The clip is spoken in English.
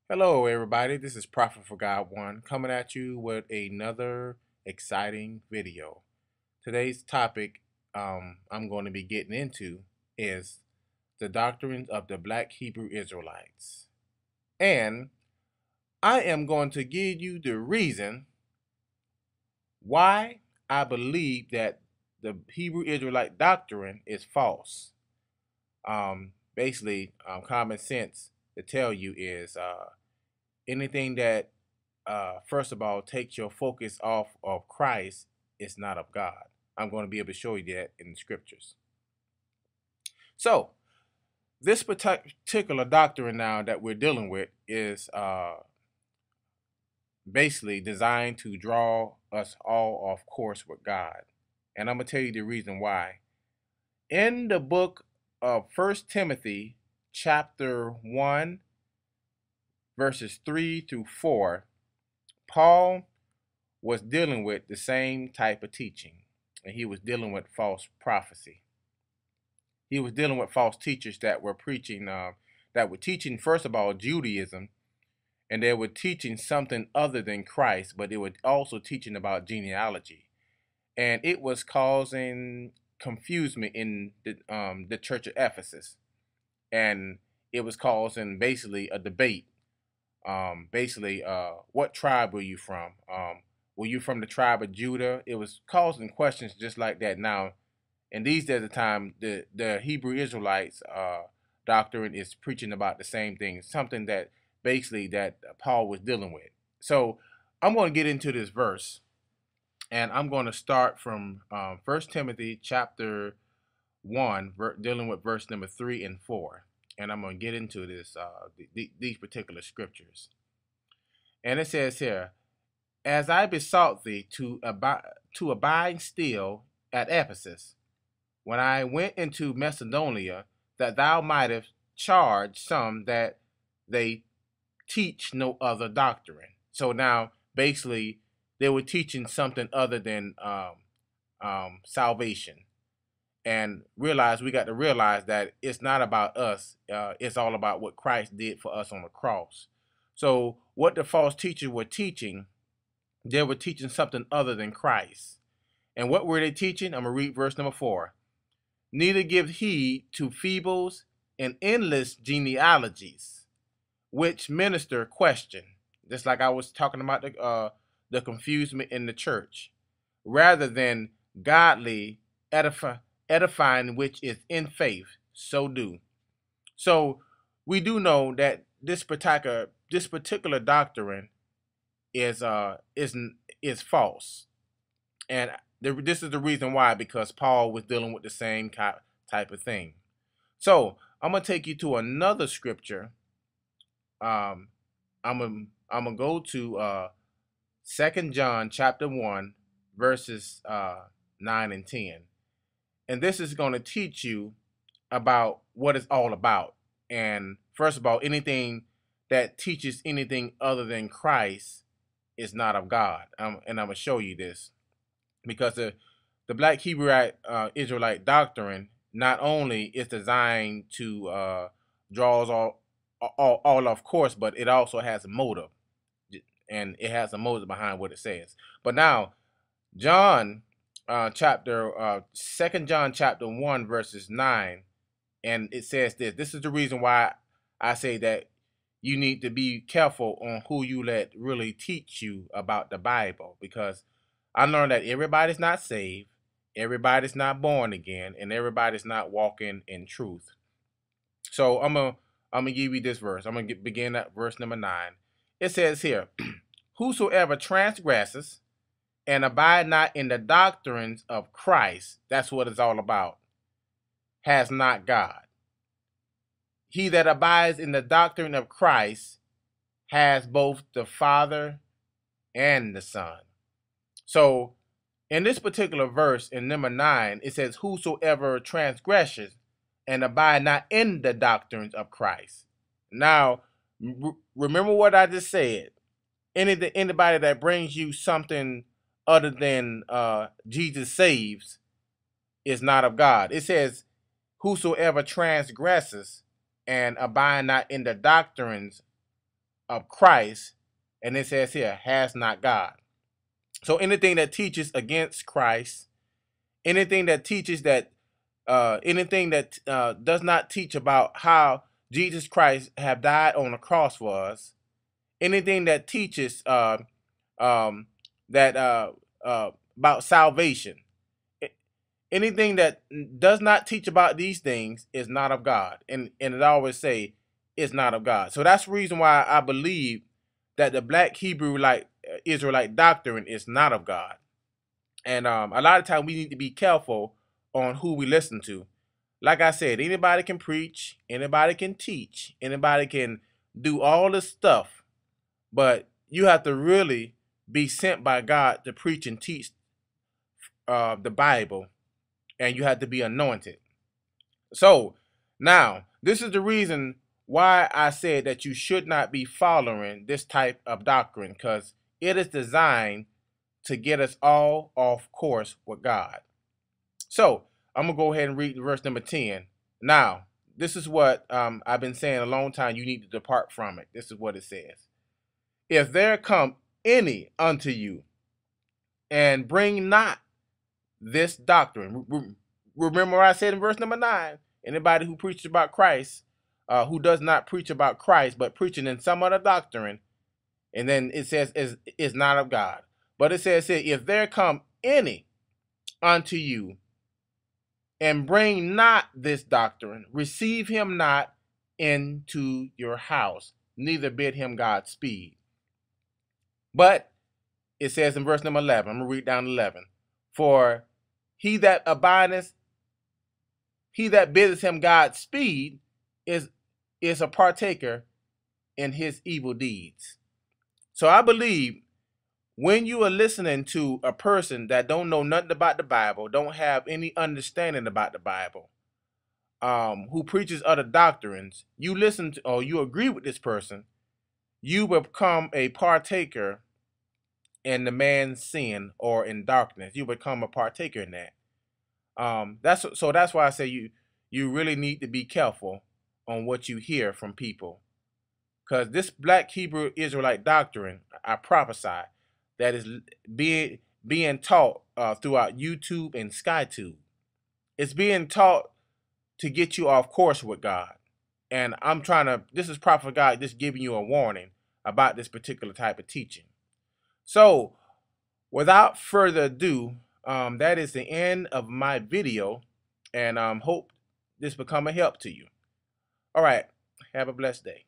Hello, everybody. This is Prophet for God One coming at you with another exciting video. Today's topic I'm going to be getting into is the doctrines of the Black Hebrew Israelites. And I am going to give you the reason why I believe that the Hebrew Israelite doctrine is false. Basically, common sense to tell you is anything that, first of all, takes your focus off of Christ is not of God. I'm going to be able to show you that in the scriptures. So, this particular doctrine now that we're dealing with is basically designed to draw us all off course with God. And I'm going to tell you the reason why. In the book of 1 Timothy, chapter 1, verses 3 through 4, Paul was dealing with the same type of teaching, and he was dealing with false prophecy. He was dealing with false teachers that were preaching, first of all, Judaism, and they were teaching something other than Christ, but they were also teaching about genealogy, and it was causing confusion in the church of Ephesus, and it was causing basically a debate. What tribe were you from? Were you from the tribe of Judah? It was causing questions just like that. Now, in these days of time, the Hebrew Israelites doctrine is preaching about the same thing, something that basically that Paul was dealing with. So I'm going to get into this verse, and I'm going to start from 1 Timothy chapter 1, dealing with verse number 3 and 4. And I'm going to get into this these particular scriptures. And it says here, as I besought thee to abide still at Ephesus, when I went into Macedonia, that thou mightest charge some that they teach no other doctrine. So now, basically, they were teaching something other than salvation. And we got to realize that it's not about us. It's all about what Christ did for us on the cross. So what the false teachers were teaching, they were teaching something other than Christ. And what were they teaching? I'm going to read verse number 4. Neither give heed to fables and endless genealogies, which minister question. Just like I was talking about the confusion in the church. Rather than godly edifying, which is in faith, so do. So we do know that this particular doctrine is false, and this is the reason why, because Paul was dealing with the same type of thing. So I'm gonna take you to another scripture. I'm gonna go to 2 John chapter 1 verses 9 and 10. And this is going to teach you about what it's all about. And first of all, anything that teaches anything other than Christ is not of God. And I'm going to show you this. Because the Black Hebrew Israelite doctrine not only is designed to draw us all off course, but it also has a motive. And it has a motive behind what it says. But now, John 2 John chapter 1 verses 9, and it says this is the reason why I say that you need to be careful on who you let really teach you about the Bible, because I learned that everybody's not saved, everybody's not born again, and everybody's not walking in truth. So I'm gonna give you this verse. I'm gonna begin at verse number 9. It says here, whosoever transgresses and abide not in the doctrines of Christ, that's what it's all about, has not God. He that abides in the doctrine of Christ has both the Father and the Son. So in this particular verse, in number 9, it says, whosoever transgresses and abide not in the doctrines of Christ. Now, remember what I just said. Anybody that brings you something other than Jesus saves is not of God. It says whosoever transgresses and abide not in the doctrines of Christ, and it says here, has not God. So anything that teaches against Christ, anything that teaches that, anything that does not teach about how Jesus Christ have died on the cross for us, anything that teaches um, that about salvation, anything that does not teach about these things is not of God, and it always say it's not of God. So that's the reason why I believe that the Black Hebrew like Israelite doctrine is not of God. And a lot of times we need to be careful on who we listen to. Like I said, anybody can preach, anybody can teach, anybody can do all this stuff, but you have to really be sent by God to preach and teach the Bible, and you have to be anointed. So now, this is the reason why I said that you should not be following this type of doctrine, because it is designed to get us all off course with God. So I'm going to go ahead and read verse number 10. Now, this is what I've been saying a long time. You need to depart from it. This is what it says. If there come any unto you and bring not this doctrine. Remember what I said in verse number 9. Anybody who preaches about Christ, who does not preach about Christ, but preaching in some other doctrine, and then it says is not of God. But it says here, if there come any unto you and bring not this doctrine, receive him not into your house, neither bid him Godspeed. But it says in verse number 11, I'm going to read down 11. For he that abideth, he that biddeth him Godspeed is a partaker in his evil deeds. So I believe when you are listening to a person that don't know nothing about the Bible, don't have any understanding about the Bible, who preaches other doctrines, you listen to, or you agree with this person, you become a partaker in the man's sin or in darkness. You become a partaker in that. That's why I say you really need to be careful on what you hear from people, because this Black Hebrew Israelite doctrine, I prophesy, that is being taught throughout YouTube and SkyTube. It's being taught to get you off course with God, and this is Prophet God just giving you a warning about this particular type of teaching. So, without further ado, that is the end of my video, and hope this become a help to you. All right, have a blessed day.